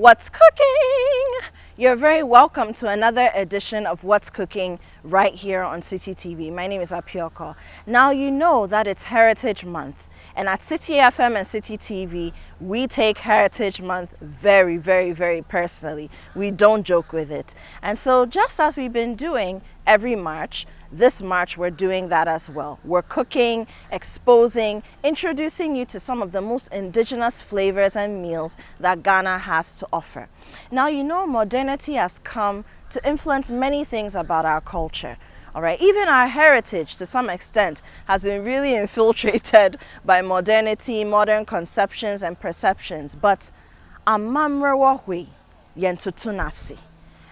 What's cooking? You're very welcome to another edition of What's Cooking right here on City TV. My name is Apioko. Now you know that it's Heritage Month, and at City FM and City TV, we take Heritage Month very, very, very personally. We don't joke with it. And so just as we've been doing every March, this March we're doing that as well. We're cooking, exposing, introducing you to some of the most indigenous flavors and meals that Ghana has to offer. Now you know modernity has come to influence many things about our culture. All right, even our heritage to some extent has been really infiltrated by modernity, modern conceptions and perceptions. But amamrewahui yentutunasi.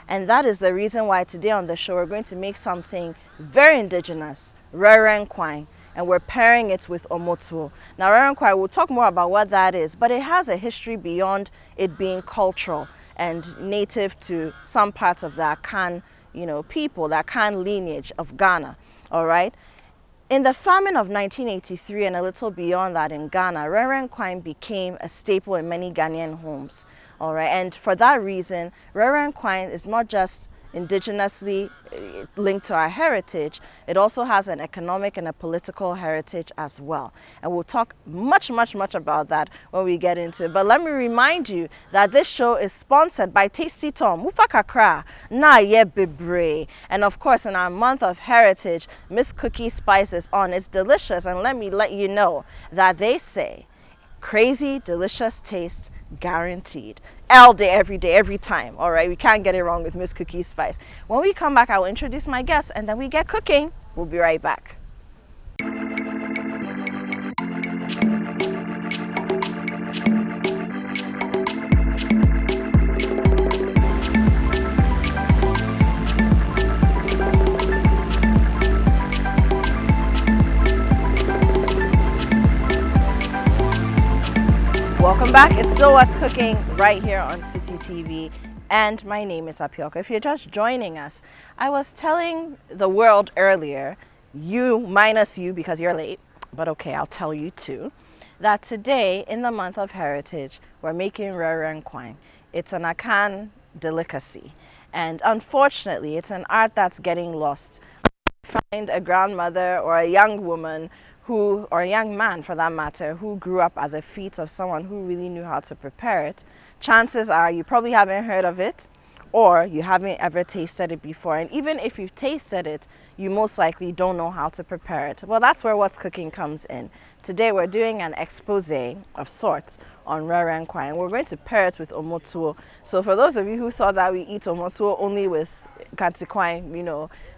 And that is the reason why today on the show we're going to make something very indigenous, raran, and we're pairing it with omoto. Now raran, we'll talk more about what that is, but it has a history beyond it being cultural and native to some parts of the Akan, people, the Akan lineage of Ghana. All right. In the famine of 1983 and a little beyond that in Ghana, raran became a staple in many Ghanaian homes. All right, and for that reason, raran is not just indigenously linked to our heritage, it also has an economic and a political heritage as well. And we'll talk much about that when we get into it. But let me remind you that this show is sponsored by Tasty Tom, Mufakakra, Na Ye Bebre. And of course, in our month of heritage, Miss Cookie Spice is on. It's delicious, and let me let you know that they say crazy, delicious taste guaranteed. All day, every day, every time. All right, we can't get it wrong with Miss Cookie Spice. When we come back, I will introduce my guests and then we get cooking. We'll be right back. Welcome back. It's still What's Cooking right here on City TV, and my name is Apioko. If you're just joining us, I was telling the world earlier, you minus you because you're late, but okay, I'll tell you too, that today in the month of heritage, we're making raran. It's an Akan delicacy, and unfortunately, it's an art that's getting lost. Find a grandmother or a young woman or a young man for that matter, who grew up at the feet of someone who really knew how to prepare it, chances are you probably haven't heard of it or you haven't ever tasted it before. And even if you've tasted it, you most likely don't know how to prepare it. Well, that's where What's Cooking comes in. Today we're doing an expose of sorts on raran, and we're going to pair it with omoto. So for those of you who thought that we eat omoto only with katikwine,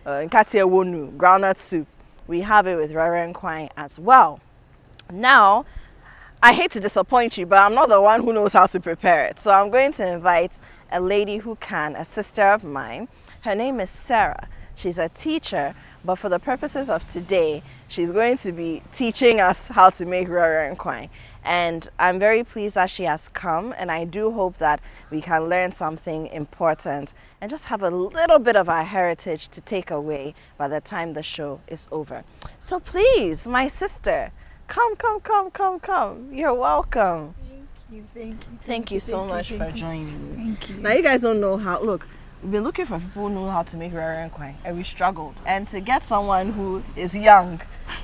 nkatia wonu, groundnut soup, we have it with raran as well. Now, I hate to disappoint you, but I'm not the one who knows how to prepare it. So I'm going to invite a lady who can, a sister of mine. Her name is Sarah. She's a teacher, but for the purposes of today, she's going to be teaching us how to make raran. And I'm very pleased that she has come, and I do hope that we can learn something important and just have a little bit of our heritage to take away by the time the show is over. So please, my sister, come. You're welcome. Thank you so much for joining me. Thank you. Now you guys don't know how, look, we've been looking for people who know how to make raran, and we struggled. And to get someone who is young,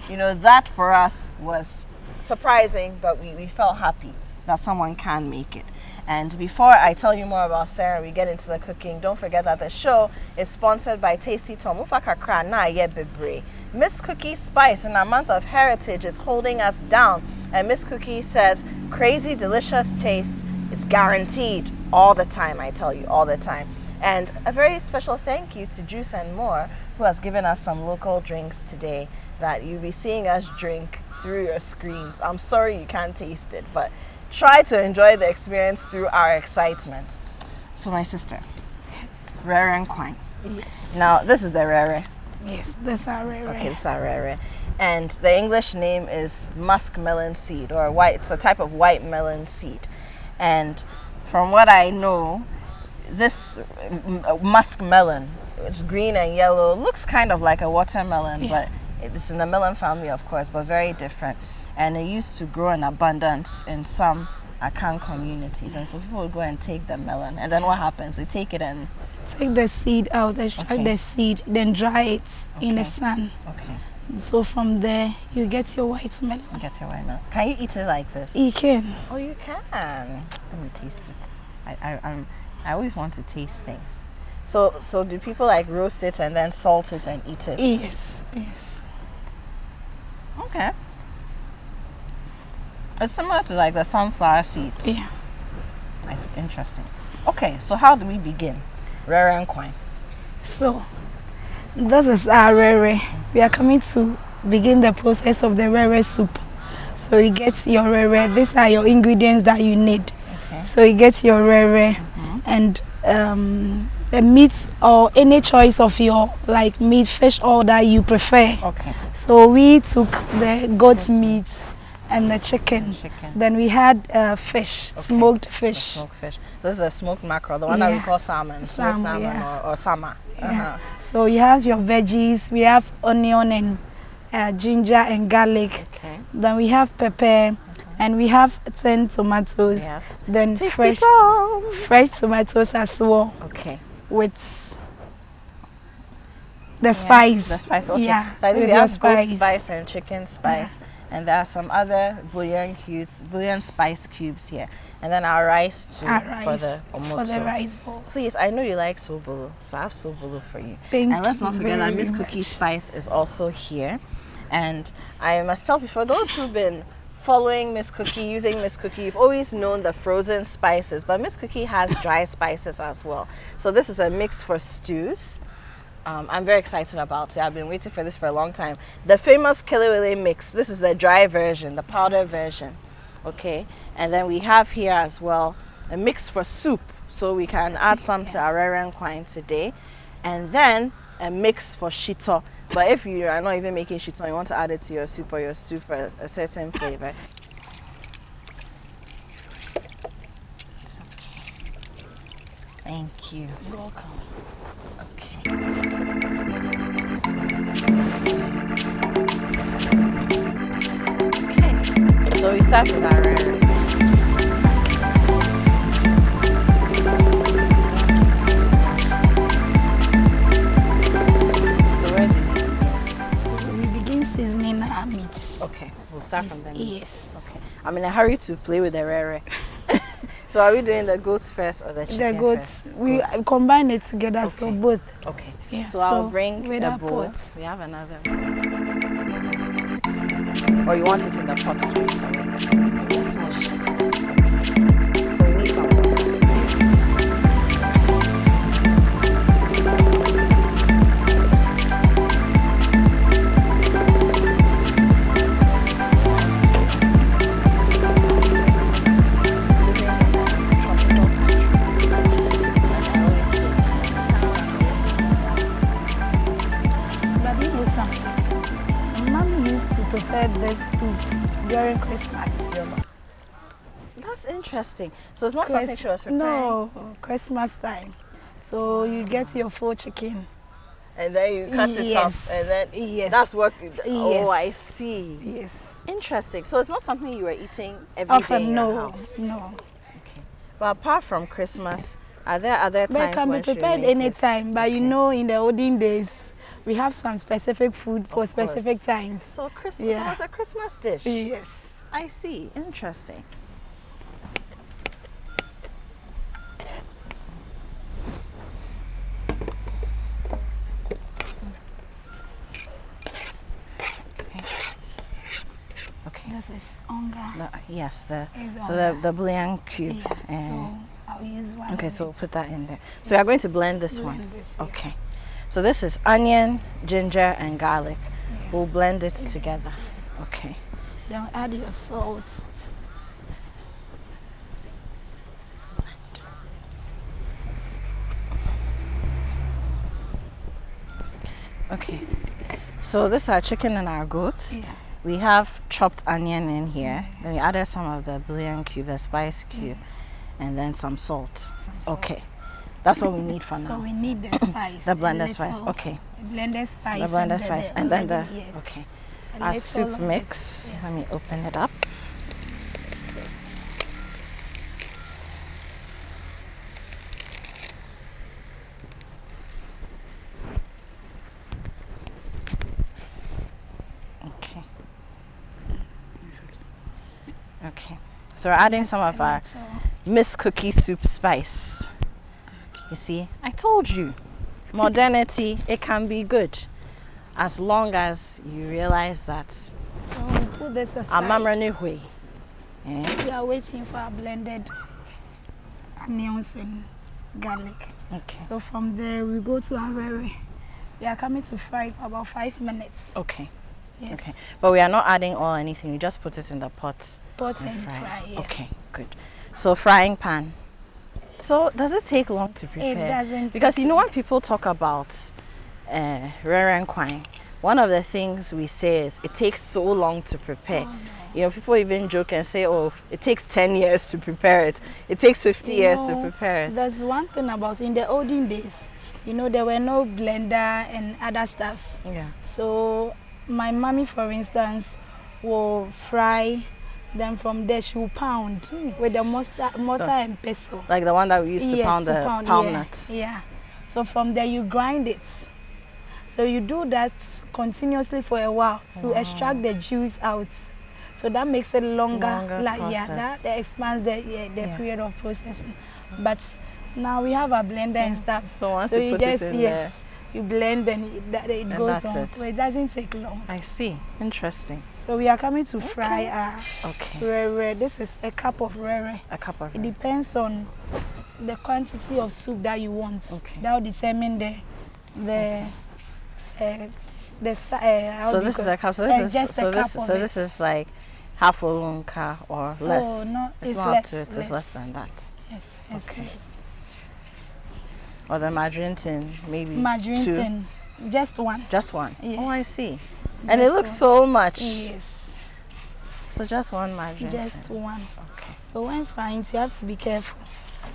that for us was surprising, but we felt happy that someone can make it. And before I tell you more about Sarah, we get into the cooking, don't forget that the show is sponsored by Tasty Tom. Mufakakra na ye bebre. Miss Cookie Spice in our month of heritage is holding us down, and Miss Cookie says crazy delicious taste is guaranteed all the time. I tell you, all the time. And a very special thank you to Juice and More, who has given us some local drinks today that you'll be seeing us drink through your screens. I'm sorry you can't taste it, but try to enjoy the experience through our excitement. So my sister, raran. Yes. Now this is the Wrewre. Yes, that's our Wrewre. Okay, this is our Wrewre. And the English name is musk melon seed, or white. It's a type of white melon seed. And from what I know, this musk melon, it's green and yellow, looks kind of like a watermelon, but it's in the melon family, of course, but very different. And it used to grow in abundance in some Akan communities, and so people would go and take the melon, and then what happens? They take it and take the seed out, extract the seed, then dry it in the sun. Okay. So from there, you get your white melon. You get your white melon. Can you eat it like this? You can. Oh, you can. Let me taste it. I always want to taste things. So do people like roast it and then salt it and eat it? Yes, yes. Okay. It's similar to like the sunflower seeds. Yeah. That's interesting. Okay, so how do we begin? Raran kwine. So, this is our Wrewre. We are coming to begin the process of the Wrewre soup. So you get your Wrewre. These are your ingredients that you need. Okay. So you get your Wrewre and the meat or any choice of your like meat, fish, all that you prefer. Okay. So we took the goat meat and the chicken. Then we had fish, smoked fish. Smoked fish. This is a smoked mackerel, the one that we call salmon. Smoked salmon or sama. So you have your veggies. We have onion and ginger and garlic. Okay. Then we have pepper. And we have 10 tomatoes. Yes. Then fresh tomatoes as well. Okay. With the spice. The spice, okay. Yeah. So I think we have goat spice and chicken spice. Yeah. And there are some other bouillon spice cubes here. And then our rice too for the omoto. For the rice balls. Please, I know you like sobolo, so I have sobolo for you. Thank you. And let's not forget that Miss Cookie Spice is also here. And I must tell you, for those who've been following Miss Cookie, using Miss Cookie, you've always known the frozen spices, but Miss Cookie has dry spices as well. So this is a mix for stews. I'm very excited about it. I've been waiting for this for a long time. The famous Kelewele mix. This is the dry version, the powder version. Okay, and then we have here as well a mix for soup. So we can add some to our raran kwine today, and then a mix for shito. But if you are not even making shito, you want to add it to your soup or your stew for a certain flavor. It's okay. Thank you. You're welcome. Okay. Okay. So we start with our raran. Seasoning our meats. Okay, we'll start from the meat. Yes. Okay. I'm in a hurry to play with the Wrewre. So are we doing the goats first or the chicken The goats. first? We combine it together, so both. Okay. Yeah, so I'll bring with a our bowl. pots. We have another. Or you want it in the pot straight away? Let's wash it first. So we need some water. Prepared this soup during Christmas. That's interesting. So it's not something she was preparing? No, Christmas time. So you get your full chicken. And then you cut it up and then that's what oh, I see. Yes. Interesting. So it's not something you were eating every day in your house? No. Okay. But apart from Christmas, are there other times when it can be prepared anytime, but you know in the olden days we have some specific food for specific times. So Christmas was a Christmas dish? Yes. I see. Interesting. Okay. This is onga. Yes, the bouillon cubes. Yeah, so I'll use one. Okay, so we'll put that in there. So you're going to blend this one? Okay. So this is onion, ginger, and garlic. Yeah. We'll blend it together. Yes. Okay. Then add your salt. Okay. So this is our chicken and our goats. Yeah. We have chopped onion in here. Then we added some of the bouillon cube, the spice cube, and then some salt. Okay. That's what we need for now. So we need the spice. The blended spice. Okay. The blended spice. The blended spice. And then the okay. Our soup mix. Let me open it up. So we're adding Just some of a our little. Miss Cookie soup spice. You see, I told you, modernity, it can be good as long as you realize that So we put this aside. Eh? We are waiting for our blended onions and garlic. Okay. So from there we go to our Wrewre. We are coming to fry it for about 5 minutes. Okay. Yes. Okay. But we are not adding oil or anything. You just put it in the pot. Pot and and fry fry. it. Yeah. Okay, good. So frying pan. So does it take long to prepare? It doesn't. Because you know when people talk about raran kwang, one of the things we say is it takes so long to prepare. Oh, no. You know, people even joke and say, oh, it takes 10 years to prepare it. It takes 50 years to prepare it. There's one thing about in the olden days, you know, there were no blender and other stuffs. Yeah. So my mommy, for instance, will fry. Then from there she will pound with the mortar and pestle. Like the one that we used to Yes, pound the palm yeah, nuts. Yeah. So from there you grind it. So you do that continuously for a while to extract the juice out. So that makes it longer like process. yeah, that expands the period of processing. But now we have a blender and stuff. So once so you put just it in there, you blend and it goes on. it. So it doesn't take long. I see. Interesting. So we are coming to fry our Okay. Wrewre. This is a cup of Wrewre. A cup of It depends on the quantity of soup that you want. Okay. That will determine so this is a cup. So this is this is like half a lunka or less. Oh no, it's not less, up to it. It's less than that. Yes, Okay. yes. Or the margarine tin, maybe Margarine two. tin, just one. Just one. Yeah. Oh, I see. And it Just looks one. so much. Yes, So just one margarine just tin. one. Okay. So when frying, you have to be careful,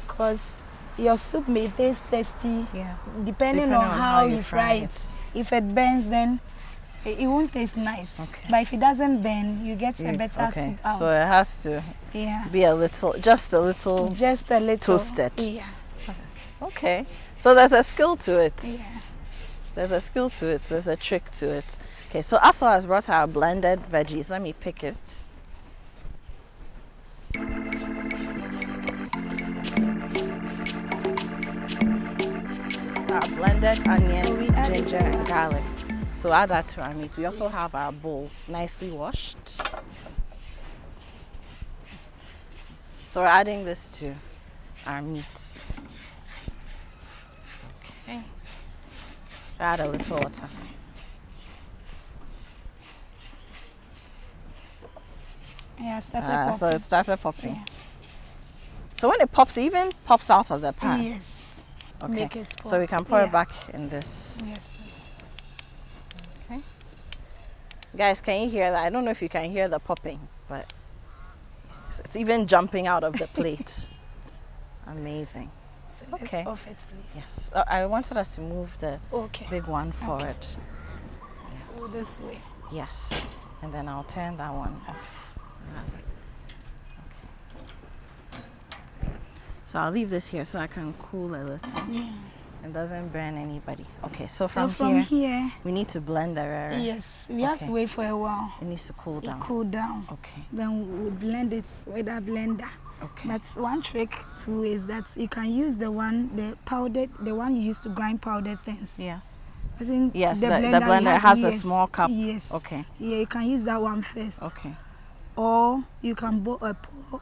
because your soup may taste tasty Yeah. depending on how you fry it. If it burns, then it won't taste nice. Okay. But if it doesn't burn, you get a better soup out. So it has to Yeah. be a little, just a little. Just a little. Toasted. Yeah. Okay. So there's a skill to it. Yeah. There's a skill to it. There's a trick to it. Okay. So Aso has brought our blended veggies. Let me pick it. It's our blended onion, So we add it ginger, to and our- garlic. So add that to our meat. We also have our bowls nicely washed. So we're adding this to our meat. Okay. Add a little water. Yeah, started So it started popping. Yeah. So when it pops, it even pops out of the pan. Yes. Okay. Make it So we can pour yeah. it back in this. Yes, please. Okay. Guys, can you hear that? I don't know if you can hear the popping, but it's even jumping out of the plate. Amazing. So Okay. let's off it, please. Yes. I wanted us to move the Okay. big one forward. So Yes. this way. Yes. And then I'll turn that one off. Rather. Okay. So I'll leave this here so I can cool a little. Yeah. It doesn't burn anybody. Okay, so, So from, here, here, we need to blend the raran. yes, we have Okay. to wait for a while. It needs to cool It down. cool down. Okay, Then we'll blend it with a blender. okay. But one trick too is that you can use the one you use to grind powdered things. Yes. Using Yes, the you blender have- has a yes, small cup. Yes. Okay, Yeah, you can use that one first. okay. Or you can pour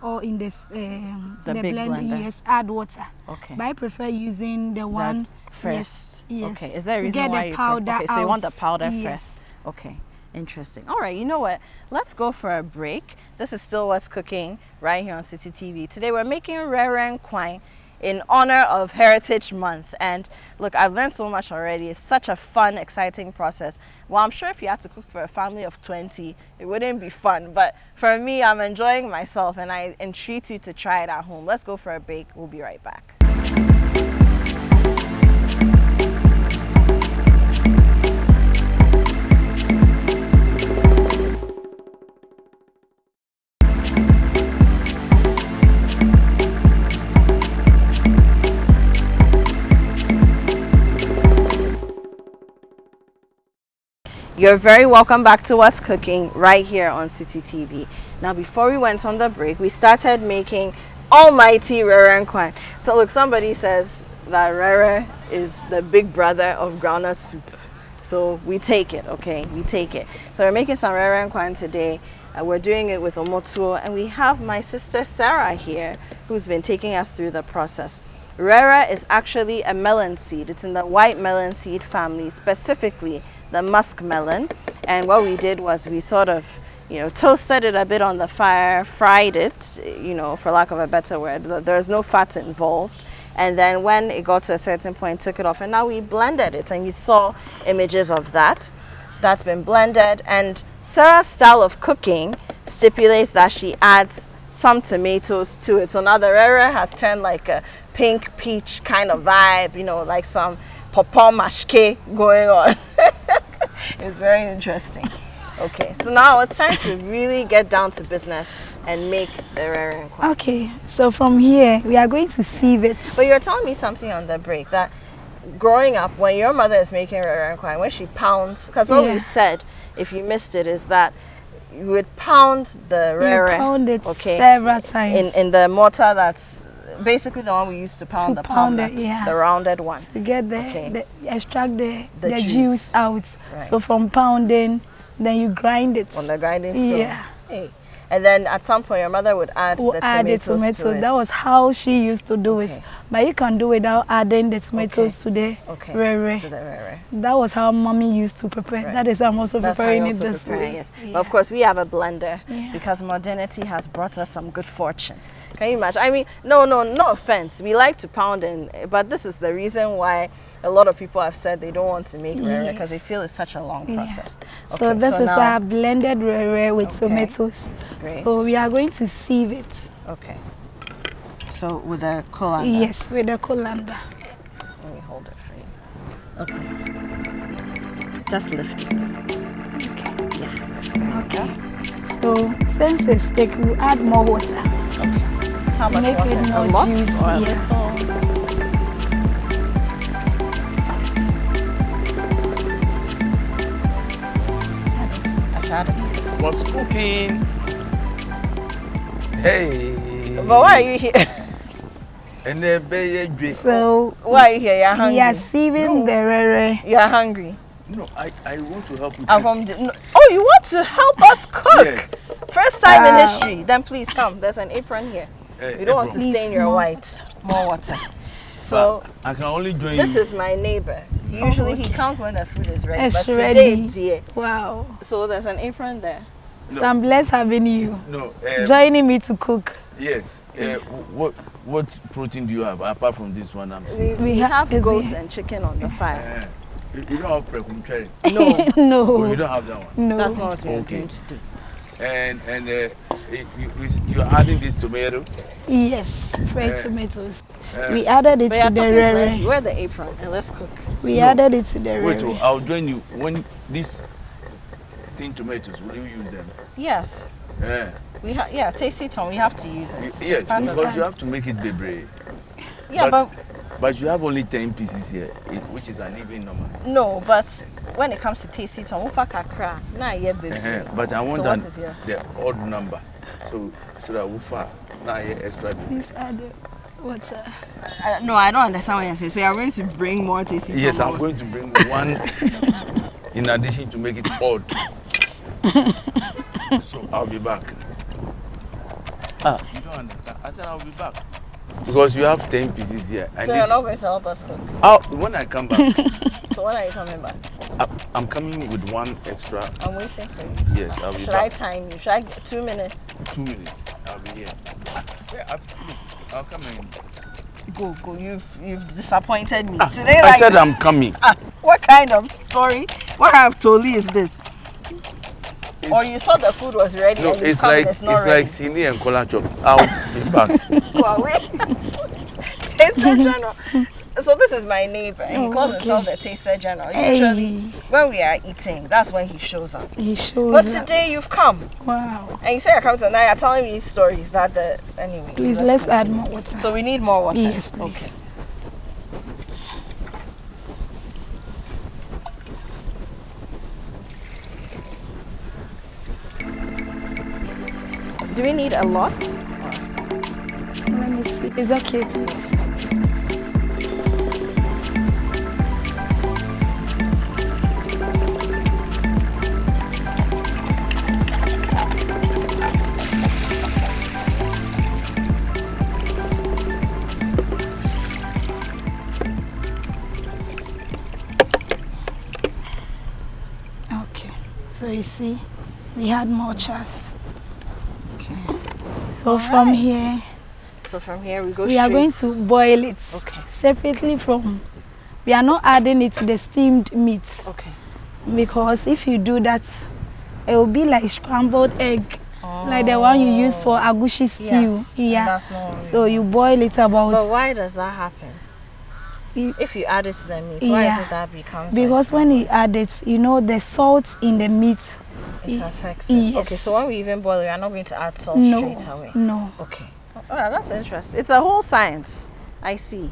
all in this The big blender. blender. Yes, add water. Okay. But I prefer using the one First. Yes, Okay, is there a to reason get why the you powder okay, so you want the out. powder Yes. first? Okay, interesting. All right, you know what? Let's go for a break. This is still What's Cooking right here on City TV. Today we're making raran kwang in honor of Heritage Month. And look, I've learned so much already. It's such a fun, exciting process. Well, I'm sure if you had to cook for a family of 20, it wouldn't be fun. But for me, I'm enjoying myself and I entreat you to try it at home. Let's go for a break. We'll be right back. You're very welcome back to What's Cooking right here on City TV. Now, before we went on the break, we started making almighty raran kwan. So look, somebody says that Wrewre is the big brother of groundnut soup. So we take it, okay? We take it. So we're making some raran kwan today. We're doing it with omoto, and we have my sister Sarah here who's been taking us through the process. Wrewre is actually a melon seed. It's in the white melon seed family, specifically the musk melon. And what we did was we sort of, toasted it a bit on the fire, fried it, for lack of a better word. There's no fat involved. And then when it got to a certain point, took it off, and now we blended it, and you saw images of that. That's been blended, and Sarah's style of cooking stipulates that she adds some tomatoes to it. So now the Wrewre has turned like a pink peach kind of vibe, like some pawpaw mashke going on. It's very interesting. Okay, so now it's time to really get down to business and make the raran kwan. Okay, so from here we are going to sieve it. But you're telling me something on the break that growing up, when your mother is making raran kwan, when she pounds, because what we said, if you missed it, is that you would pound the Wrewre. You pound it several times. In the mortar that's basically the one we used to pound the rounded one. To get extract the juice out. Right. So from pounding, then you grind it. On the grinding stone. Yeah. Hey. And then at some point your mother would add the tomatoes to it. That was how she used to do it. But you can do it without adding the tomatoes to the Wrewre. To the Wrewre. That was how mommy used to prepare. Right. That is how I'm also preparing it this way. Yeah. But of course we have a blender because modernity has brought us some good fortune. Can you imagine? I mean, no offense. We like to pound but this is the reason why a lot of people have said they don't want to make Wrewre because they feel it's such a long process. Okay, so this is our blended Wrewre with tomatoes. Great. So we are going to sieve it. Okay. So with the colander? Yes, with the colander. Let me hold it for you. Okay. Just lift it. Okay. Yeah. Okay. So since it's thick, we'll add more water. Okay. How much make water? It more a lot juicy, or a little? What's cooking? Hey. But why are you here? So why are you here? You're hungry. We are sieving the Wrewre. You're hungry. No, I want to help you. Oh, you want to help us cook? Yes. First time in history. Then please come. There's an apron here. You don't want to stain your white. More water. So I can only join this you. is my neighbor. Usually he comes when the food is ready. It's but ready. Today, wow. So there's an apron there. No. So I'm blessed having you. No. Joining me to cook. Yes. What protein do you have apart from this one I'm saying? We have goats and chicken on the fire. You don't have prekumcheri? No. No. Oh, you don't have that one? No. That's not what we're doing today. And you're adding this tomato? Yes, fried tomatoes. We added it to the Wrewre. Wear the apron and let's cook. We added it to the Wrewre. Wait, I'll join you. When these thin tomatoes, will you use them? Yes. Tasty Tom, we have to use it. Yes, because you have to make it bebre. Yeah, but you have only 10 pieces here, which is an even number. No, but when it comes to Tasty Tom, kakra, baby. But I want the odd number. So that ufa, extra. Please add water. No, I don't understand what you're saying. So you're going to bring more Tasty Tom? Yes, I'm going to bring one in addition to make it odd. So I'll be back. You don't understand. I said I'll be back. Because you have 10 pieces here. So you're not going to help us cook? When I come back. So when are you coming back? I'm coming with one extra. I'm waiting for you. Yes, I'll be back. Should I time you? Should I get 2 minutes? 2 minutes. I'll be here. Yeah, I'll come in. Go. You've disappointed me. Today, I said I'm coming. What kind of story? What kind of toli is this? Or you thought the food was ready? No, and it's like Sini and Kola Chop. I'll be back. Go away. Taster General. So this is my neighbor. And he calls himself the Taster General. Usually, when we are eating, that's when he shows up. But today you've come. Wow. And you say you're coming tonight. You're telling me stories that anyway. Please let's add more water. So we need more water. Yes, please. Okay. Do we need a lot? Let me see. It's okay, please. Okay. So you see, we had more chas. Okay. So from here, So from here we go we are going to boil it Okay. separately from. We are not adding it to the steamed meat Okay. because if you do that, it will be like scrambled egg, like the one you use for agushi stew. Yes. and Yeah. That's not what we So you want. boil it But about. why does that happen? If you add it to the meat, why is Yeah. it that becomes Because like when you add it, you know the salt in the meat. it affects it? Yes. Okay, so when we even boil it, we are not going to add salt No, straight away. no. Okay. Oh, that's interesting. It's a whole science. I see.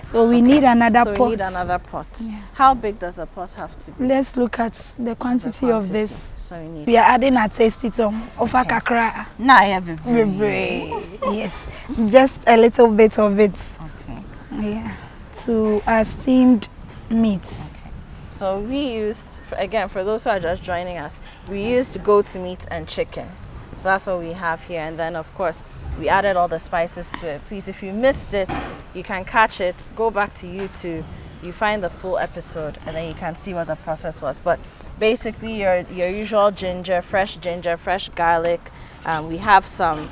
So we need another So pot. we need another pot. Yeah. How big does a pot have to be? Let's look at the quantity of this. So we need. We are adding a tasty tom of a kakra. Nah, yeah, baby. Yes, just a little bit of it. Okay. Yeah, to steamed meat. So we used, again, for those who are just joining us, we used goat meat and chicken. So that's what we have here. And then, of course, we added all the spices to it. Please, if you missed it, you can catch it. Go back to YouTube. You find the full episode, and then you can see what the process was. But basically, your usual ginger, fresh garlic. We have some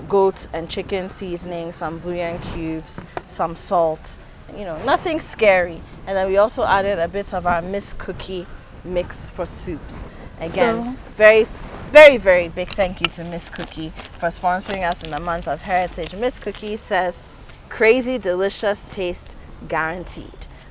goat and chicken seasoning, some bouillon cubes, some salt. You know, nothing scary. And then we also added a bit of our Miss Cookie mix for soups. Again, very, very, very big thank you to Miss Cookie for sponsoring us in the month of Heritage. Miss Cookie says, crazy delicious taste guaranteed.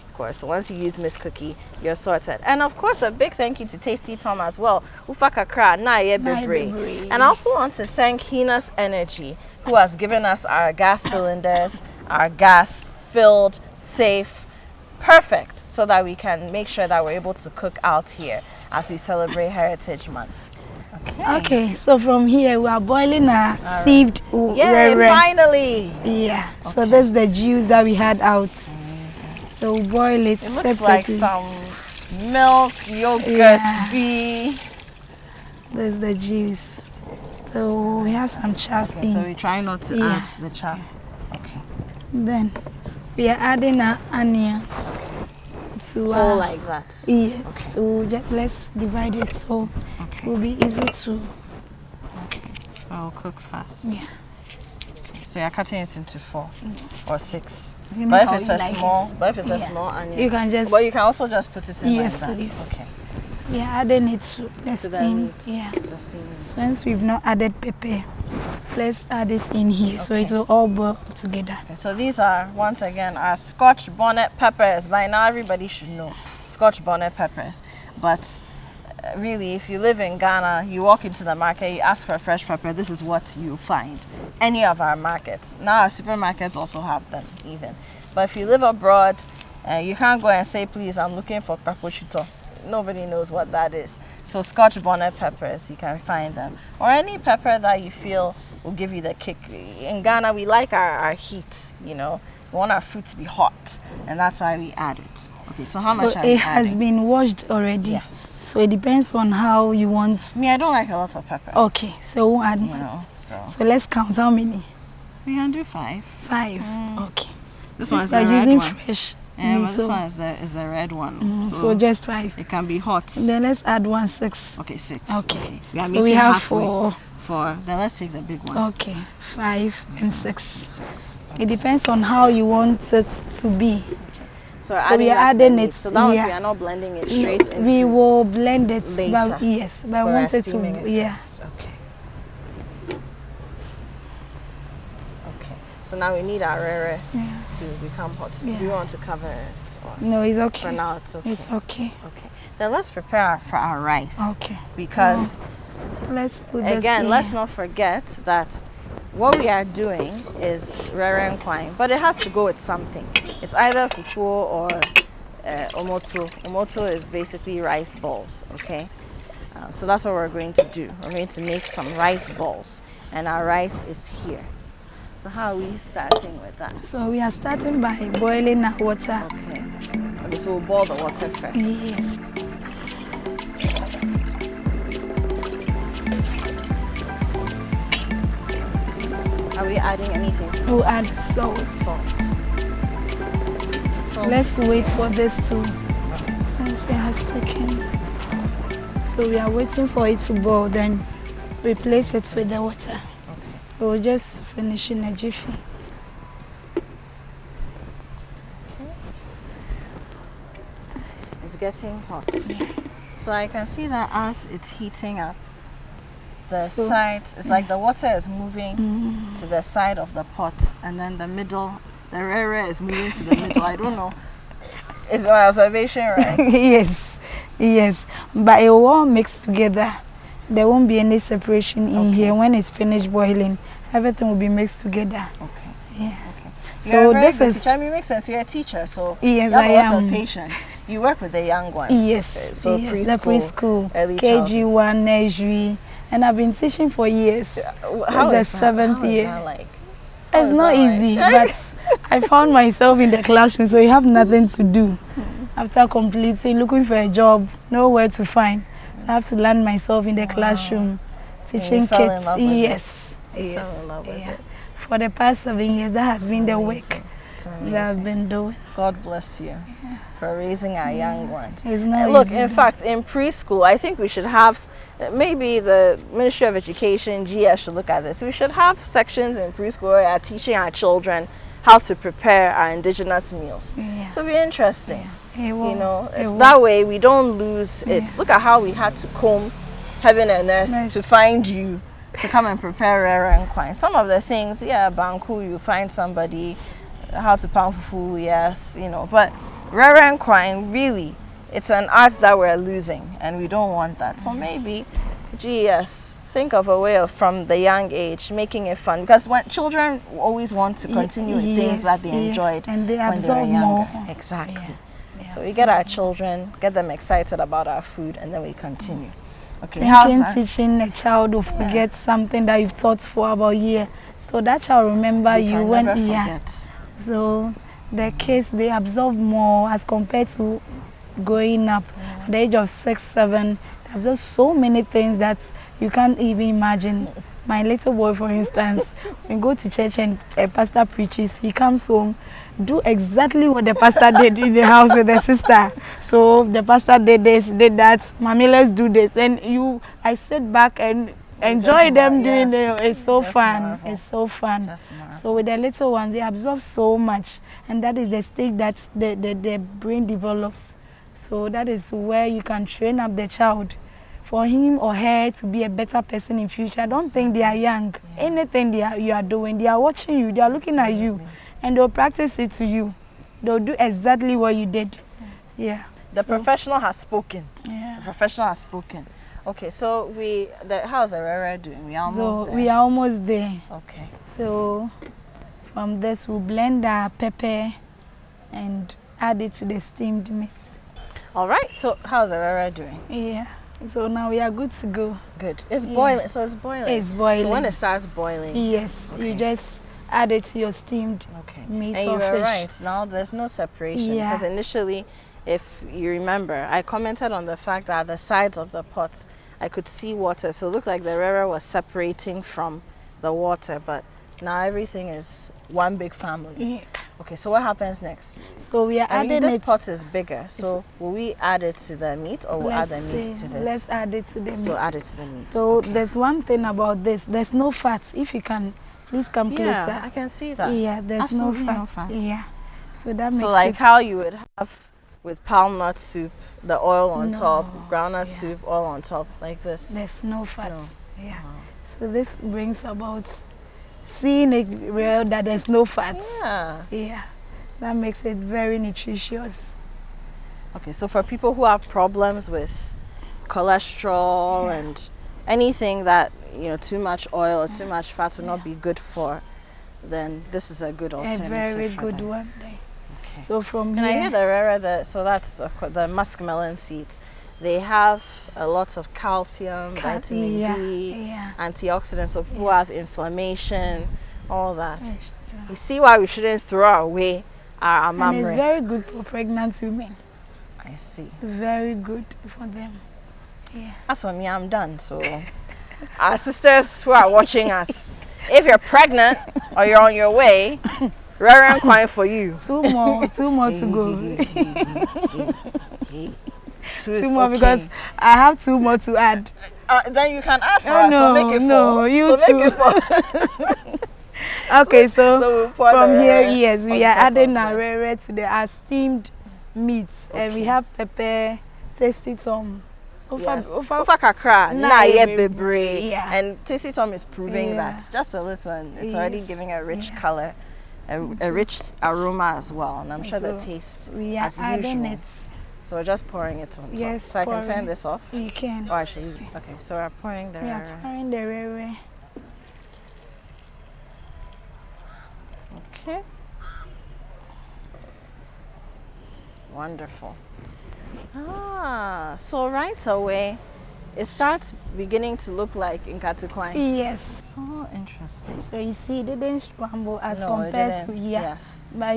Of course, once you use Miss Cookie, you're sorted. And of course, a big thank you to Tasty Tom as well. Ufakakra na ye bebre. And I also want to thank Hina's Energy, who has given us our gas cylinders, our gas filled, safe, perfect, so that we can make sure that we're able to cook out here as we celebrate Heritage Month. Okay, so from here we are boiling a sieved Yay, Wrewre. finally! Yeah, so that's the juice that we had out. So we boil it It looks separately. like some milk, yogurt, bee. There's the juice. So we have some chaps in. So we try not to add the chaff. Okay. Then we are adding an onion to All like that. yes. So just let's divide it so it will be easy to. Okay. So I'll cook fast. Yeah. So you're cutting it into 4 or 6. You know But if how it's you a like small, it. but if it's a Yeah. small onion, You can just. but you can also just put it in Yes, like that. please. Okay. We are adding it to the To the steam. meat. Yeah. The steamed meat. Since we've not added pepper, let's add it in here so it will all boil together. Okay, so these are, once again, our Scotch bonnet peppers. By now, everybody should know Scotch bonnet peppers. But really, if you live in Ghana, you walk into the market, you ask for fresh pepper, this is what you find. Any of our markets. Now, our supermarkets also have them, even. But if you live abroad, you can't go and say, please, I'm looking for papochuto. Nobody knows what that is. So Scotch bonnet peppers, you can find them. Or any pepper that you feel will give you the kick. In Ghana, we like our heat, you know. We want our fruit to be hot, and that's why we add it. Okay, so how much are we it has adding? been washed already. Yes. So it depends on how you want. Me, I don't like a lot of pepper. Okay, so we'll add You more. know, so So let's count how many. we can do 5. 5. Okay. This one is We're the red using one. fresh Yeah, meat. but this one is the red one. So just 5. it can be hot. Then let's add 1 6. Okay, 6. Okay. We are So we meeting have halfway. 4. 4. Then let's take the big one. Okay, 5 and 6. 6. It depends on how you want it to be. So we are that to the adding meat. it, So that one yeah. we are not blending it straight into. We will blend it. later. But yes, but I We're wanted steaming to. it Yeah. first. Okay. Okay. So now we need our Wrewre to become hot. Do you want to cover it? Or No, it's for okay. now, it's okay. It's okay. Okay. Then let's prepare for our rice. Okay. Because Let's put this again, in. let's not forget that what we are doing is raran kwai, but it has to go with something. It's either fufu or omoto. Omoto is basically rice balls, okay? So that's what we're going to do. We're going to make some rice balls, and our rice is here. So how are we starting with that? So we are starting by boiling our water. Okay. Okay, so we'll boil the water first. Yes. Are we adding anything to it? We'll add salt. Salt. Let's wait for this to, since it has taken. So we are waiting for it to boil, then replace it with the water. Okay. We'll just finish in a jiffy. Okay. It's getting hot. Yeah. So I can see that as it's heating up, the So, sides, it's like the water is moving to the side of the pot, and then the middle, the Wrewre is moving to the middle. I don't know. Is my observation right? Yes, yes. But it will all mix together. There won't be any separation in here. When it's finished boiling, everything will be mixed together. Okay. Yeah. Okay. So this is. Teacher. I mean, it makes sense. You're a teacher, so Yes, you have I a lot am. of patience. You work with the young ones. Yes. So yes, the preschool, early childhood. KG1, nursery, and I've been teaching for years. How the is that? seventh How is year. that like? It's not easy, but I found myself in the classroom, so you have nothing to do. After completing, looking for a job, nowhere to find. So I have to learn myself in the classroom, teaching you fell in kids. love with Yes, it. You yes. fell in love with Yeah. it. For the past 7 years, that has been the work It's that amazing. I've been doing. God bless you for raising our young ones. It's not Look, easy. in fact, in preschool, I think we should have, maybe the Ministry of Education, GS, should look at this. We should have sections in preschool where we are teaching our children how to prepare our indigenous meals. Yeah. So it'll be interesting. It will, You know, it it's will. that way we don't lose it. Look at how we had to comb heaven and earth Nice. to find you to come and prepare raran kwai. Some of the things, yeah, banku, you find somebody, how to pound fufu, yes, you know, but raran kwai, really, it's an art that we're losing, and we don't want that. So maybe, GS, think of a way of, from the young age, making it fun, because when children always want to continue with things that they enjoyed and they when they were absorb younger. more. Exactly. Yeah, So we get our children, get them excited about our food, and then we continue. Okay, Thinking how's teaching a child to forget something that you've taught for about a year, so that child remember you can when never yeah. forget. So the kids, they absorb more as compared to growing up at the age of 6, 7. They absorb so many things that you can't even imagine. My little boy, for instance, when we go to church and a pastor preaches, he comes home, do exactly what the pastor did in the house with the sister. So the pastor did this, did that. Mommy, let's do this. Then I sit back and enjoy them doing it. It's so fun. Marvel. It's so fun. Just marvel. So with the little ones, they absorb so much, and that is the stage that the brain develops. So that is where you can train up the child for him or her to be a better person in future. I don't think they are young. Yeah. Anything you are doing, they are watching you, they are looking at you, and they'll practice it to you. They'll do exactly what you did. Yeah. The professional has spoken. Yeah. The professional has spoken. Okay, so how's the Wrewre doing? We are almost there. We are almost there. Okay. So from this, we'll blend our pepper and add it to the steamed meat. All right, so how's the Wrewre doing? Yeah. So now we are good to go. Good. It's boiling. So it's boiling. It's boiling. So when it starts boiling. Yes. Okay. You just add it to your steamed meat and or you were fish. right. Now there's no separation. Yeah. Because initially, if you remember, I commented on the fact that at the sides of the pots, I could see water. So it looked like the Wrewre was separating from the water. But now everything is one big family. Yeah. Okay, so what happens next? So we are adding this it. pot is bigger. So will we add it to the meat, or we'll add the meat to this? Let's add it to the meat. So add it to the meat. So okay. there's one thing about this. There's no fat. If you can, please come closer. Yeah, I can see that. Yeah, there's Absolutely no fat. Yeah. So that makes so like it. how you would have with palm nut soup, the oil on No, top, groundnut yeah. soup, oil on top, like this. There's no fat. No. Yeah. So this brings about seeing it real that there's no fat. Yeah. Yeah. That makes it very nutritious. Okay, so for people who have problems with cholesterol and anything that, too much oil or too much fat will not be good for, then this is a good alternative. A very for good them. one. Okay. So from And here, I hear the Wrewre, so that's of course the musk melon seeds. They have a lot of calcium, vitamin D, antioxidants, so people have inflammation, all that. You see why we shouldn't throw away our And amamre. it's very good for pregnant women. I see. Very good for them. Yeah. As for me, I'm done. So, our sisters who are watching us, if you're pregnant or you're on your way, raran kwang for you. Two more to go. Two more okay. because I have 2 more to add. Then you can add for Oh, us. no, So make it no, four. you so too. Make it 4. Okay, so we'll pour from the here, raran yes, on we are top adding of our it. Wrewre to the steamed meats, and we Okay. have pepper, tasty tom. Yes. Ufa kakra, na ye bebre. Yeah. And Tasty Tom is proving Yeah. that just a little, and it's already Yes. giving a rich Yeah. color, a rich aroma as well. And I'm sure the So taste we are as adding usual. it. So we're just pouring it on top. Yes, So I can turn pouring. this off. You can. Oh, actually, okay. So we're pouring the We are raran. pouring the Wrewre. Okay. Wonderful. So right away, it starts beginning to look like nkatikwang. Yes. So interesting. So you see, it didn't scramble as No, it compared to didn't. here. Yes. But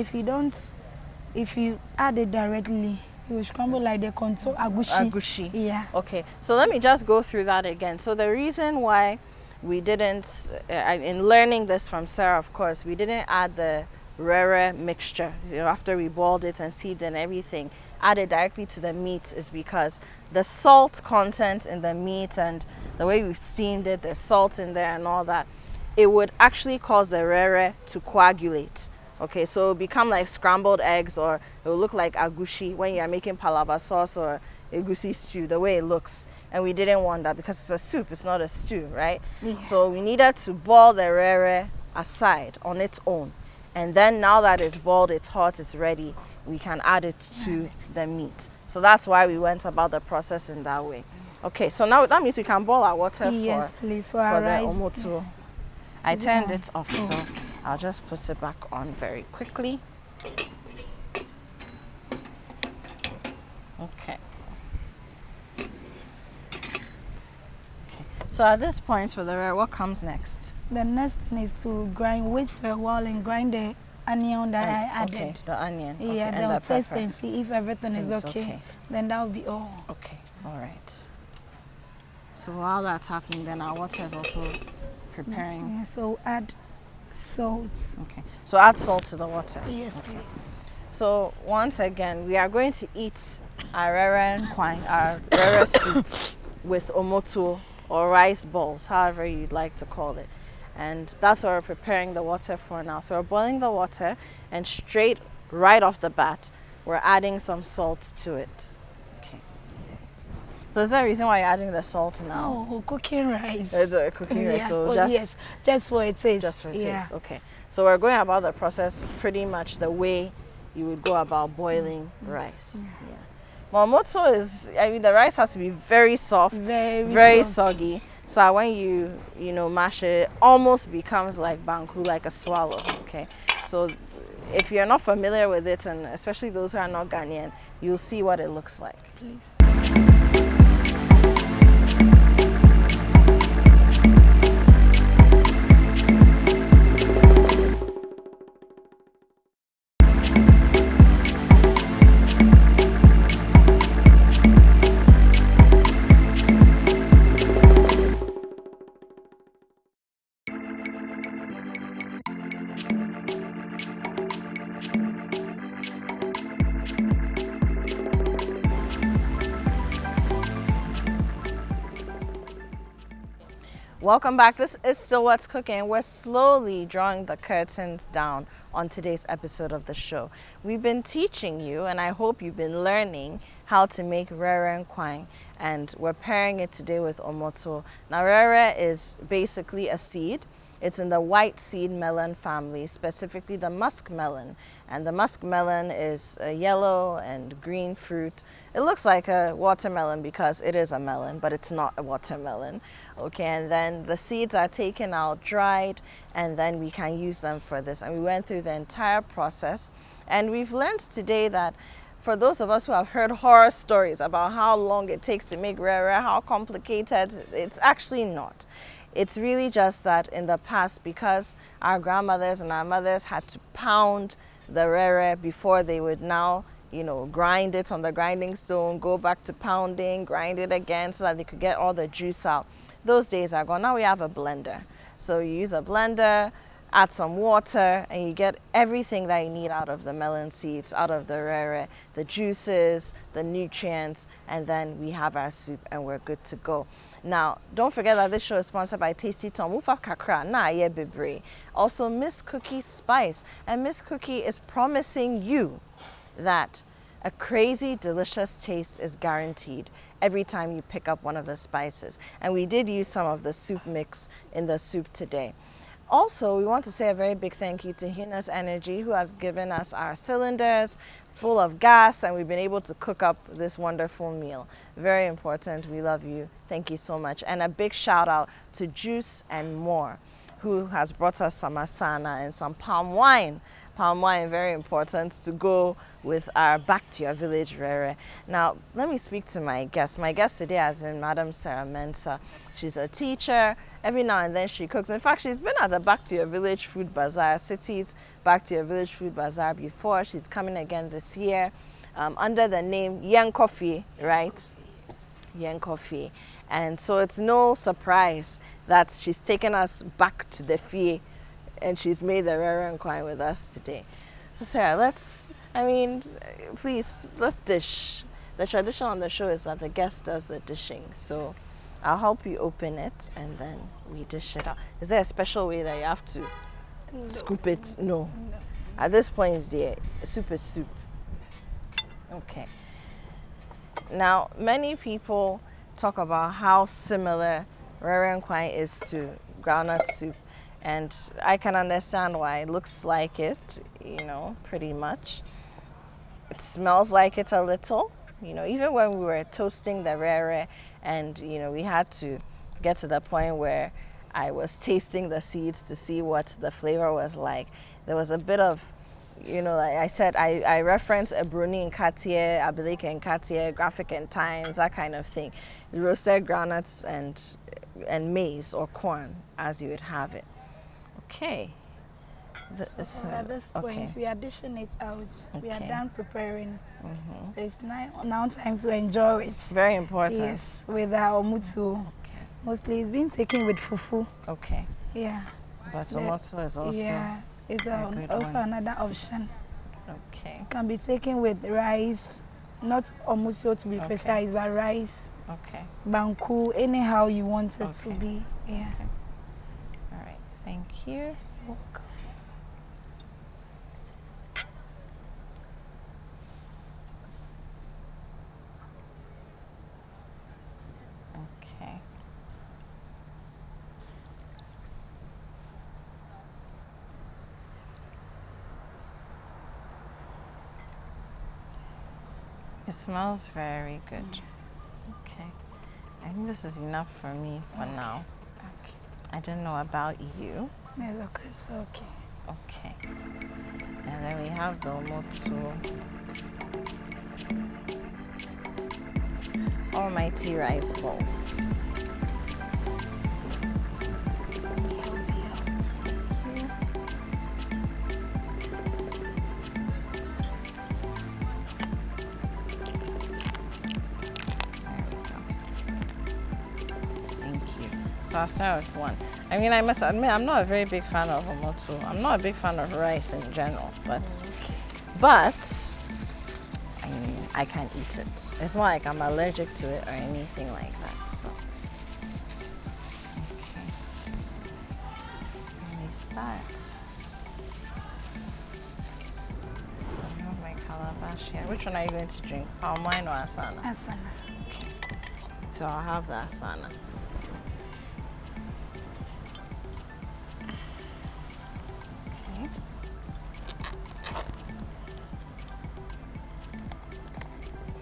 if you add it directly, it will scramble like the contour agushi. Agushi. Yeah. Okay, so let me just go through that again. So the reason why we didn't, in learning this from Sarah, of course, we didn't add the Wrewre mixture, after we boiled it and seeds and everything, added directly to the meat is because the salt content in the meat and the way we've steamed it, there's salt in there and all that, it would actually cause the Wrewre to coagulate. Okay, so it'll become like scrambled eggs, or it will look like agushi when you're making palava sauce or egusi stew, the way it looks. And we didn't want that because it's a soup, it's not a stew, right? Yeah. So we needed to boil the Wrewre aside on its own. And then now that it's boiled, it's hot, it's ready, we can add it to the meat. So that's why we went about the process in that way. Okay, so now that means we can boil our water Yes, for please, for our the rice. omoto. I turned it off, so Okay. I'll just put it back on very quickly. Okay. So at this point for the Wrewre, what comes next? The next thing is to wait for a while and grind the onion that I added. Okay, the onion. Okay, Yeah, and then the taste pepper. and see if everything is Things okay. okay. Then that will be all. Okay, all right. So while that's happening, then our water is also preparing. Yeah, so add salt. Okay, so add salt to the water. Yes, please. So once again, we are going to eat our raran kwang, our Wrewre soup with omoto or rice balls, however you'd like to call it. And that's what we're preparing the water for now. So we're boiling the water, and right off the bat, we're adding some salt to it. Okay. So is there a reason why you're adding the salt now? Oh, cooking rice. It's a cooking rice, so yes, just for a taste. just for yeah. taste. Okay. So we're going about the process pretty much the way you would go about boiling rice. Yeah. Omoto is, the rice has to be very soft, very soft. soggy. So when you mash it, almost becomes like banku, like a swallow. Okay. So if you're not familiar with it, and especially those who are not Ghanaian, you'll see what it looks like. Please. Welcome back. This is still What's Cooking. We're slowly drawing the curtains down on today's episode of the show. We've been teaching you, and I hope you've been learning, how to make raran kwang, and we're pairing it today with omoto. Now, Wrewre is basically a seed. It's in the white seed melon family, specifically the musk melon. And the musk melon is a yellow and green fruit. It looks like a watermelon because it is a melon, but it's not a watermelon. Okay, and then the seeds are taken out, dried, and then we can use them for this. And we went through the entire process. And we've learned today that for those of us who have heard horror stories about how long it takes to make Wrewre, how complicated, it's actually not. It's really just that in the past, because our grandmothers and our mothers had to pound the Wrewre before they would now, you know, grind it on the grinding stone, go back to pounding, grind it again so that they could get all the juice out. Those days are gone. Now we have a blender. So you use a blender, add some water, and you get everything that you need out of the melon seeds, out of the Wrewre, the juices, the nutrients, and then we have our soup and we're good to go. Now, don't forget that this show is sponsored by Tasty Tom. Ufa kakra na ye bebre. Also, Miss Cookie Spice. And Miss Cookie is promising you that a crazy, delicious taste is guaranteed every time you pick up one of the spices. And we did use some of the soup mix in the soup today. Also, we want to say a very big thank you to Hina's Energy, who has given us our cylinders full of gas, and we've been able to cook up this wonderful meal. Very important. We love you. Thank you so much. And a big shout out to Juice and More, who has brought us some asana and some palm wine. Palm wine, very important to go with our Back to Your Village Wrewre. Now, let me speak to my guest. My guest today has been Madam Sarah Mensah. She's a teacher. Every now and then she cooks. In fact, she's been at the Back to Your Village Food Bazaar, City's Back to Your Village Food Bazaar before. She's coming again this year under the name Yen Coffee, right? Yen Coffee. And so it's no surprise that she's taken us back to the fie and she's made the Wrewre Nkwan with us today. So Sarah, please, let's dish. The tradition on the show is that the guest does the dishing. So I'll help you open it and then we dish it out. Is there a special way that you have to scoop it? No. At this point, it's the soup is soup. Okay. Now, many people talk about how similar Wrewre Nkwan is to groundnut soup. And I can understand why. It looks like it, you know, pretty much. It smells like it a little. You know, even when we were toasting the Wrewre and, you know, we had to get to the point where I was tasting the seeds to see what the flavor was like. There was a bit of, you know, like I said, I referenced a Bruni and Cartier, Abilike and Cartier, Graphic and Times, that kind of thing. The roasted groundnuts and maize or corn as you would have it. Okay. So at this point, we are dishing it out. Okay. We are done preparing. So it's now time to enjoy it. Very important. Yes, with our omoto. Okay. Mostly it's been taken with fufu. Okay. Yeah. But omoto is also it's also another option. Okay. Can be taken with rice, not omoto to be precise, but rice. Okay. Banku, anyhow you want it to be. Yeah. Okay. All right. Thank you. You're welcome. Okay. It smells very good. Okay. I think this is enough for me for now. Okay. I don't know about you. It's okay. It's okay. Okay. And then we have the omoto. Almighty rice balls. So I'll start with one. I mean, I must admit, I'm not a very big fan of omoto. I'm not a big fan of rice in general, but I mean, I can eat it. It's not like I'm allergic to it or anything like that. So, okay. Let me start. I have my calabash here. Which one are you going to drink? Palm wine or asana? Asana. Okay. So I'll have the asana.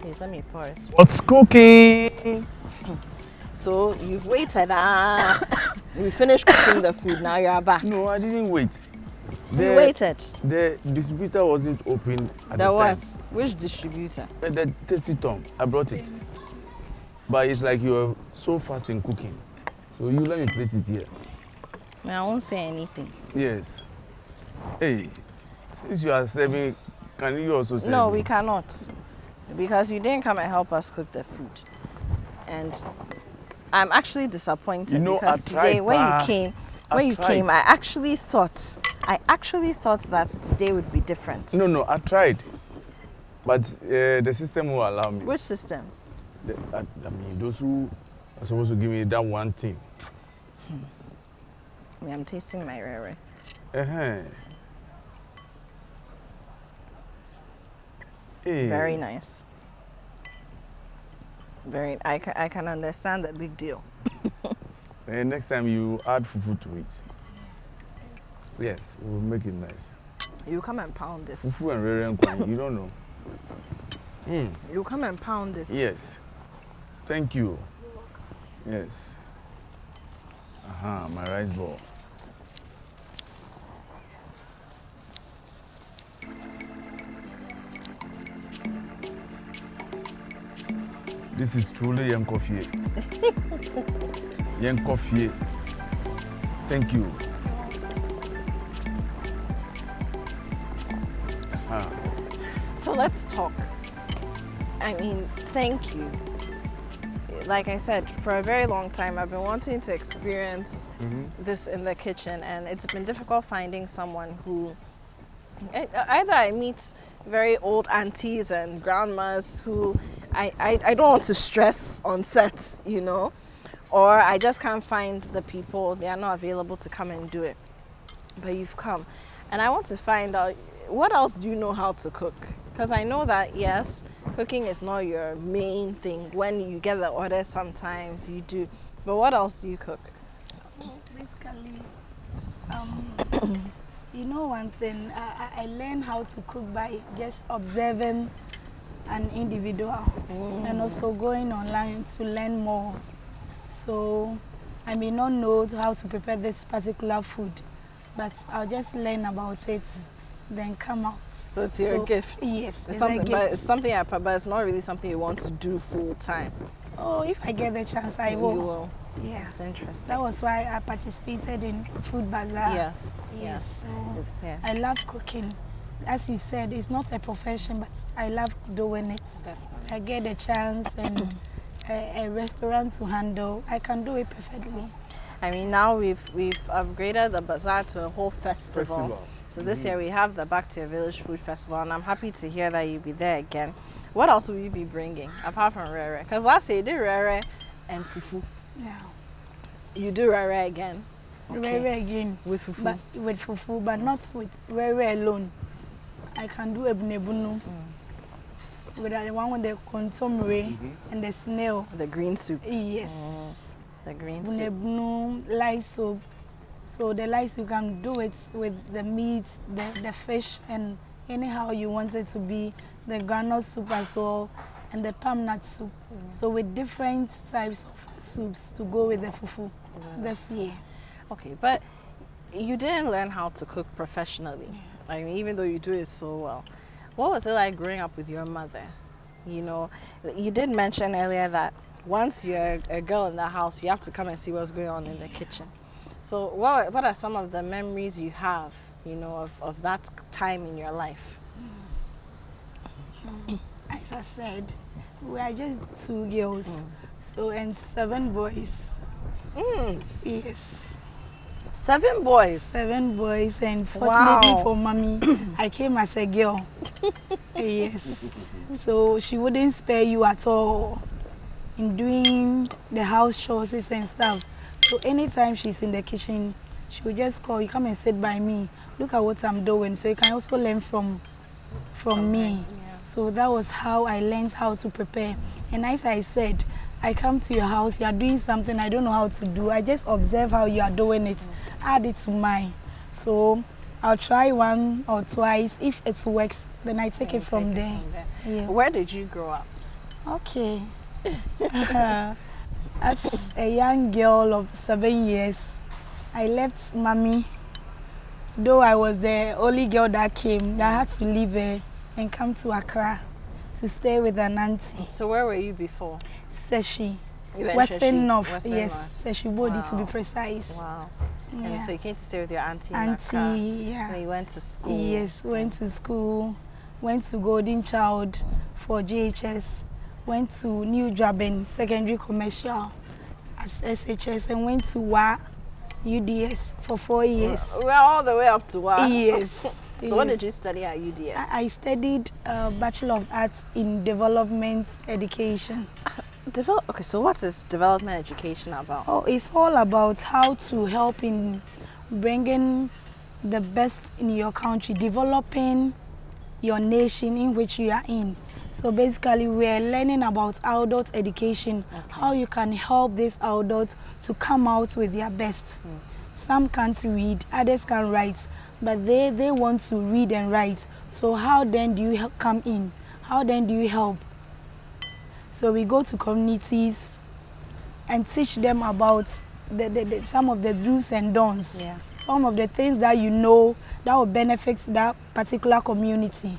Please let me pour it. What's cooking? So you've waited. We finished cooking the food. Now you are back. No, I didn't wait. We waited. The distributor wasn't open at There the was. Which distributor? time. The tasty tongue. I brought it. But it's like you're so fast in cooking. So you let me place it here. I won't say anything. Yes. Hey, since you are serving, can you also serve No, me? we cannot. Because you didn't come and help us cook the food. And I'm actually disappointed You know, because I tried, today when pa. you came, I I actually thought that today would be different. No, I tried. But the system will allow me. Which system? I mean, those who are supposed to give me that one thing. I'm tasting my Wrewre. Uh-huh. Hey. Very nice. I can understand the big deal. Next time you add fufu to it. Yes, we'll make it nice. You come and pound it. Fufu and raran, you don't know. You come and pound it. Yes. Thank you. Yes. My rice ball. This is truly young coffee. Young coffee. Thank you. So let's talk. I mean, thank you. Like I said, for a very long time, I've been wanting to experience this in the kitchen, and it's been difficult finding someone who either I meet very old aunties and grandmas who I don't want to stress on set, you know, or I just can't find the people, they are not available to come and do it. But you've come, and I want to find out, what else do you know how to cook? Because I know that, yes, cooking is not your main thing. When you get the order, sometimes you do. But what else do you cook? Basically, you know one thing, I learned how to cook by just observing an individual and also going online to learn more. So I may not know how to prepare this particular food, but I'll just learn about it, then come out. So it's your gift? Yes, It's a something, gift. but it's something but it's not really something you want to do full time. Oh, if I get the chance, I You will. will. Yeah. It's interesting. That was why I participated in Food Bazaar. Yes. Yes. So Yeah. I love cooking. As you said, it's not a profession, but I love doing it. Definitely. I get a chance and a restaurant to handle. I can do it perfectly. I mean, now we've upgraded the bazaar to a whole festival. So this year we have the Back to Your Village Food Festival, and I'm happy to hear that you'll be there again. What else will you be bringing apart from Wrewre? Because last year you did Wrewre and fufu. Yeah. You do Wrewre again. Wrewre again. With fufu. But with fufu, but not with Wrewre alone. I can do ebunebunu. With the one with the contomere and the snail. The green soup. Yes. The green soup. Bunebunu, light soup. So the lice you can do it with the meat, the fish, and anyhow you want it to be. The granite soup as well, and the palm nut soup. So with different types of soups to go with the fufu this year. Okay, but you didn't learn how to cook professionally. I mean, even though you do it so well. What was it like growing up with your mother? You know, you did mention earlier that once you're a girl in the house, you have to come and see what's going on in the kitchen. So what are some of the memories you have, you know, of that time in your life? As I said, we are just 2 girls, so and 7 boys. Yes. 7 boys? 7 boys, and fortunately Wow. for mommy, I came as a girl. Yes. So she wouldn't spare you at all in doing the house chores and stuff. So anytime she's in the kitchen, she would just call, you come and sit by me. Look at what I'm doing. So you can also learn from me. Yeah. So that was how I learned how to prepare. And as I said, I come to your house, you are doing something I don't know how to do. I just observe how you are doing it, add it to mine. So I'll try 1 or twice. If it works, then I take it from there. Yeah. Where did you grow up? Okay. As a young girl of 7 years, I left mommy though I was the only girl that came, I had to leave and come to Accra to stay with an auntie. So where were you before? Seshi. Western North. Western Yes, North. Seshi Bodi to be Wow. precise. Wow. Yeah. And so you came to stay with your auntie in Auntie, Accra. yeah. And you went to school. Yes, went to school, went to Golden Child for JHS, went to New Draben Secondary Commercial as SHS, and went to WA UDS for 4 years. We're all the way up to WA. Yes. So what did you study at UDS? I studied Bachelor of Arts in Development Education. Okay, so what is development education about? Oh, it's all about how to help in bringing the best in your country, developing your nation in which you are in. So basically, we're learning about adult education, how you can help these adults to come out with their best. Some can't read, others can write, but they want to read and write. So how then do you come in? How then do you help? So we go to communities and teach them about some of the do's and don'ts. Yeah. Some of the things that you know that will benefit that particular community.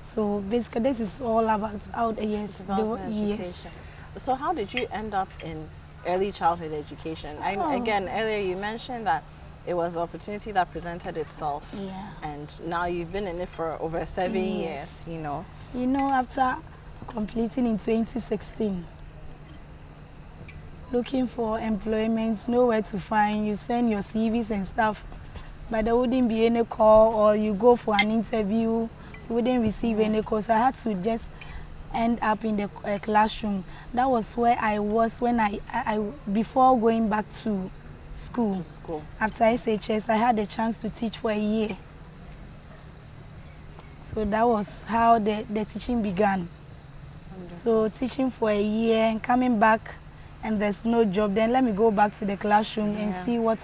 So basically, this is all about Development yes. education. So how did you end up in early childhood education? Again, earlier you mentioned that it was an opportunity that presented itself. Yeah. And now you've been in it for over 7 years, you know. You know, after completing in 2016, looking for employment, nowhere to find, you send your CVs and stuff, but there wouldn't be any call, or you go for an interview, you wouldn't receive any call. So I had to just end up in the classroom. That was where I was when I before going back to school. After SHS, I had a chance to teach for a year. So that was how the teaching began. So teaching for a year and coming back and there's no job, then let me go back to the classroom and see what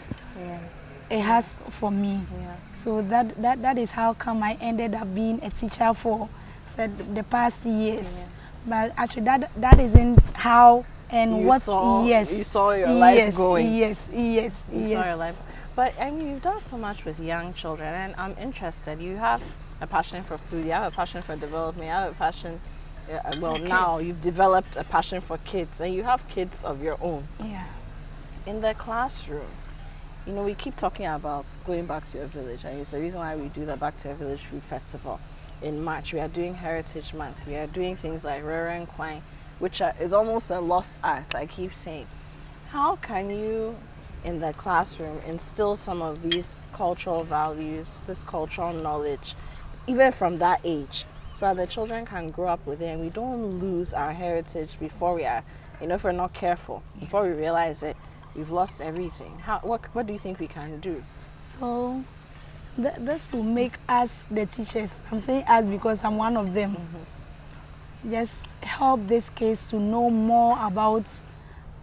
it has for me. Yeah. So that is how come I ended up being a teacher for the past years. But actually that isn't how and you saw your life going. Yes. You saw your life. But I mean, you've done so much with young children, and I'm interested. You have a passion for food, you have a passion for development, you have a passion, now you've developed a passion for kids, and you have kids of your own. Yeah. In the classroom, you know, we keep talking about going back to your village, and it's the reason why we do the Back to Your Village Food Festival. In March, we are doing Heritage Month. We are doing things like Wrewre, which is almost a lost art, I keep saying. How can you, in the classroom, instill some of these cultural values, this cultural knowledge, even from that age, so that the children can grow up with it and we don't lose our heritage before we are, if we're not careful, before we realize it, we've lost everything. What do you think we can do? So this will make us the teachers, I'm saying us because I'm one of them, just help this kids to know more about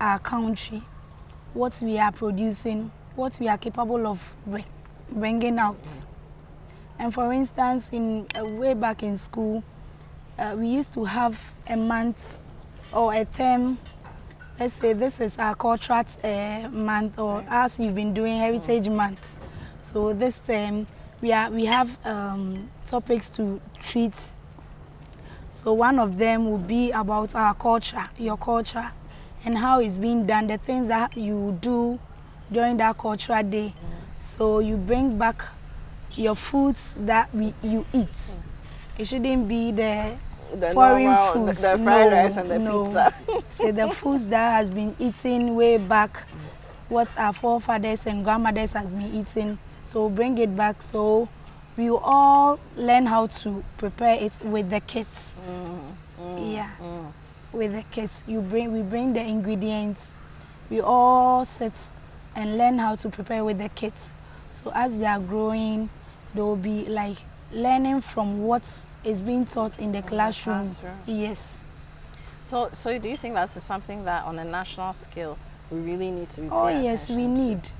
our country, what we are producing, what we are capable of bringing out. And for instance, way back in school, we used to have a month or a term. Let's say this is our cultural month, or as you've been doing Heritage Month. So this term, we have topics to treat. So one of them will be about our culture, your culture, and how it's being done, the things that you do during that cultural day. So you bring back your foods that you eat. It shouldn't be the foreign normal, foods. the fried rice and the pizza. So the foods that has been eaten way back, what our forefathers and grandmothers has been eating. So bring it back so we all learn how to prepare it with the kids. With the kids. We bring the ingredients. We all sit and learn how to prepare with the kids. So as they are growing, they will be like learning from what is being taught in the classroom. Yes. So do you think that's something that on a national scale we really need to be paying attention? Oh yes, we need. To?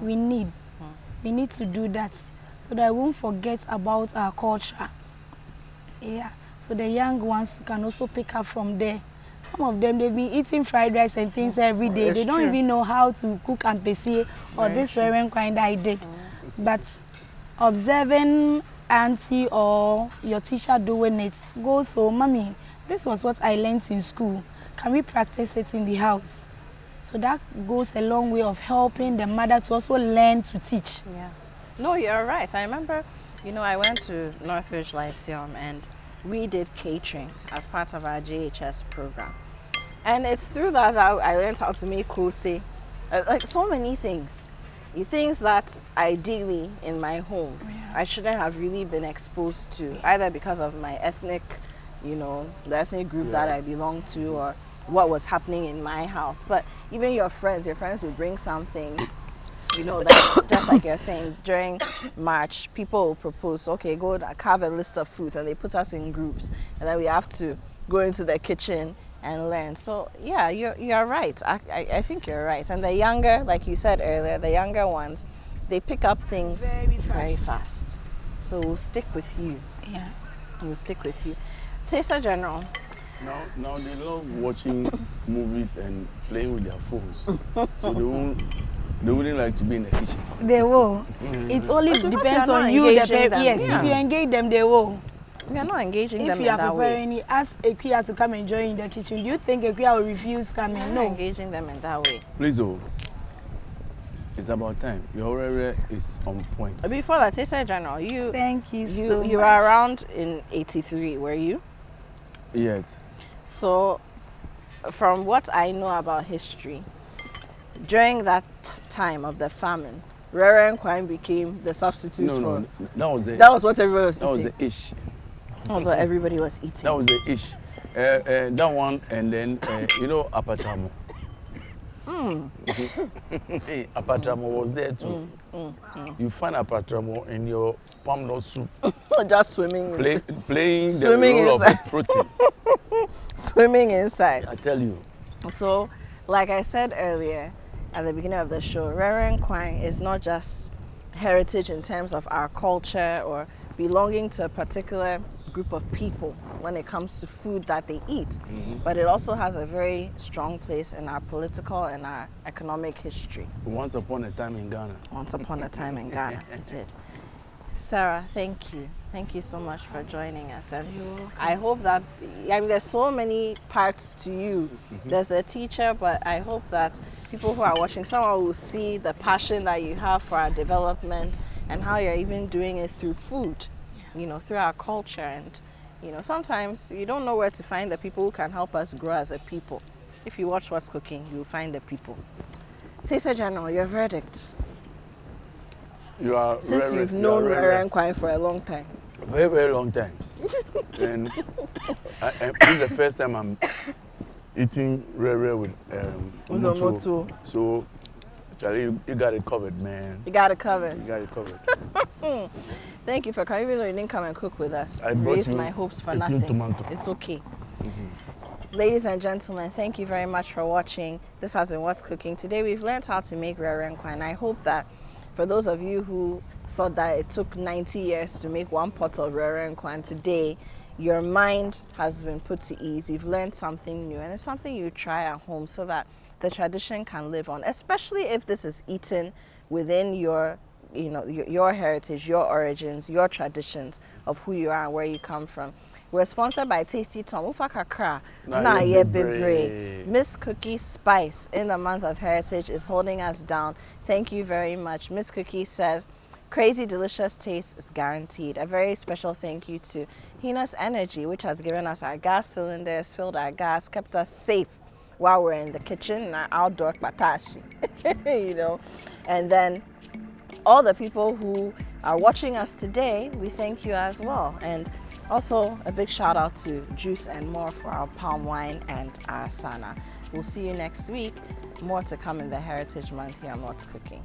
We need to do that so that we won't forget about our culture. Yeah. So the young ones can also pick up from there. Some of them, they've been eating fried rice and things every day. They don't even know how to cook and pesi or this raran kind that I did. But observing auntie or your teacher doing it, go, so mommy, this was what I learned in school. Can we practice it in the house? So that goes a long way of helping the mother to also learn to teach. Yeah. No, you're right. I remember, I went to Northridge Lyceum and we did catering as part of our JHS program. And it's through that I learned how to make kose, like so many things. Things that ideally in my home, I shouldn't have really been exposed to, either because of my ethnic, the ethnic group that I belong to, or what was happening in my house. But even your friends will bring something, that just like you're saying, during March, people will propose, okay, go carve a list of foods, and they put us in groups, and then we have to go into the kitchen and learn. So yeah, you're right. I think you're right. And the younger, like you said earlier, the younger ones, they pick up things very fast. So we'll stick with you. Yeah. We'll stick with you. Taster General. Now they love watching movies and playing with their phones. So they wouldn't like to be in the kitchen. They will. It only depends on you. Yes, if you engage them, they will. We are not engaging them in that way. If you are preparing, ask Equia to come and join in the kitchen, do you think Equia will refuse coming? No. Not engaging them in that way. Please, it's about time. Your Wrewre is on point. Before that, Taster General, thank you so much. You were around in '83, were you? Yes. So, from what I know about history, during that time of the famine, raran kwai became the substitute for. That was what everybody was eating. That was the ish. That was what everybody was eating. That was the ish. That one, and then apatamo. Apatamo was there too. You find apatamo in your palm nut soup. Just swimming. Playing swimming the role inside. of the protein. Swimming inside. I tell you. So, like I said earlier at the beginning of the show, raran kwai is not just heritage in terms of our culture or belonging to a particular group of people when it comes to food that they eat, but it also has a very strong place in our political and our economic history. Once upon a time in Ghana. Once upon a time in Ghana, it did. Sarah, thank you. Thank you so much for joining us. And I hope that, there's so many parts to you. There's a teacher, but I hope that people who are watching, someone will see the passion that you have for our development and how you're even doing it through food, through our culture. And, sometimes you don't know where to find the people who can help us grow as a people. If you watch What's Cooking, you'll find the people. Taster General, your verdict. Since you've known raran kwai for a long time. A very, very long time. And this is the first time I'm eating Wrewre with omoto. So, Charlie, you got it covered, man. You got it covered. You got it covered. Thank you for coming, even though you didn't come and cook with us. I raised my hopes for nothing. Tomato. It's okay. Ladies and gentlemen, thank you very much for watching. This has been What's Cooking. Today we've learned how to make raran kwai, and I hope that for those of you who thought that it took 90 years to make one pot of raran kwai, today your mind has been put to ease. You've learned something new, and it's something you try at home so that the tradition can live on, especially if this is eaten within your heritage, your origins, your traditions of who you are and where you come from. We're sponsored by Tasty Tom. Miss Cookie Spice in the month of Heritage is holding us down. Thank you very much. Miss Cookie says, crazy delicious taste is guaranteed. A very special thank you to Hina's Energy, which has given us our gas cylinders, filled our gas, kept us safe while we're in the kitchen and our outdoor patashi. And then all the people who are watching us today, we thank you as well. And also a big shout out to Juice and More for our palm wine and our sana. We'll see you next week. More to come in the Heritage Month here on What's Cooking.